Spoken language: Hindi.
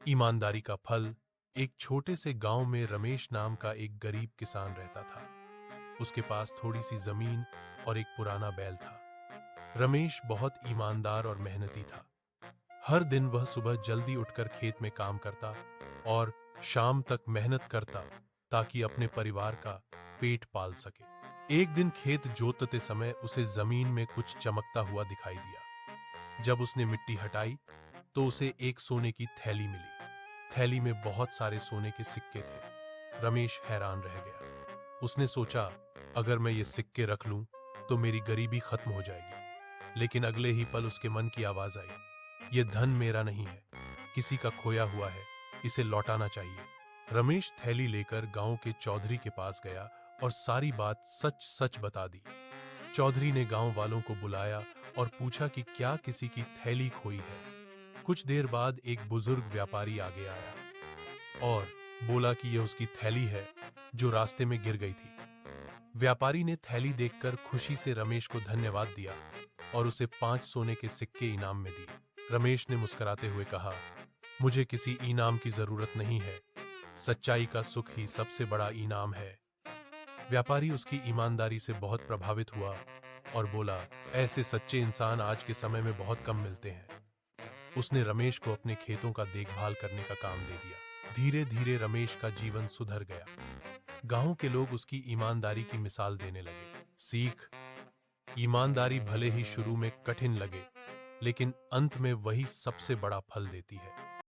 ईमानदारी का फल। एक छोटे से गांव में रमेश नाम का एक गरीब किसान रहता था। उसके पास थोड़ी सी जमीन और एक पुराना बैल था। रमेश बहुत ईमानदार और मेहनती था। हर दिन वह सुबह जल्दी उठकर खेत में काम करता और शाम तक मेहनत करता ताकि अपने परिवार का पेट पाल सके। एक दिन खेत जोतते समय उसे जमीन में कुछ चमकता हुआ दिखाई दिया। जब उसने मिट्टी हटाई तो उसे एक सोने की थैली मिली। थैली में बहुत सारे सोने के सिक्के थे। रमेश हैरान रह गया। उसने सोचा, अगर मैं ये सिक्के रख लूं तो मेरी गरीबी खत्म हो जाएगी। लेकिन अगले ही पल उसके मन की आवाज आई, यह धन मेरा नहीं है, किसी का खोया हुआ है, इसे लौटाना चाहिए। रमेश थैली लेकर गांव के चौधरी के पास गया और सारी बात सच सच बता दी। चौधरी ने गांव वालों को बुलाया और पूछा कि क्या किसी की थैली खोई है। कुछ देर बाद एक बुजुर्ग व्यापारी आगे आया और बोला कि यह उसकी थैली है जो रास्ते में गिर गई थी। व्यापारी ने थैली देखकर खुशी से रमेश को धन्यवाद दिया और उसे 5 सोने के सिक्के इनाम में दिए। रमेश ने मुस्कुराते हुए कहा, मुझे किसी इनाम की जरूरत नहीं है, सच्चाई का सुख ही सबसे बड़ा इनाम है। व्यापारी उसकी ईमानदारी से बहुत प्रभावित हुआ और बोला, ऐसे सच्चे इंसान आज के समय में बहुत कम मिलते हैं। उसने रमेश को अपने खेतों का देखभाल करने का काम दे दिया। धीरे धीरे रमेश का जीवन सुधर गया। गांव के लोग उसकी ईमानदारी की मिसाल देने लगे। सीख, ईमानदारी भले ही शुरू में कठिन लगे, लेकिन अंत में वही सबसे बड़ा फल देती है।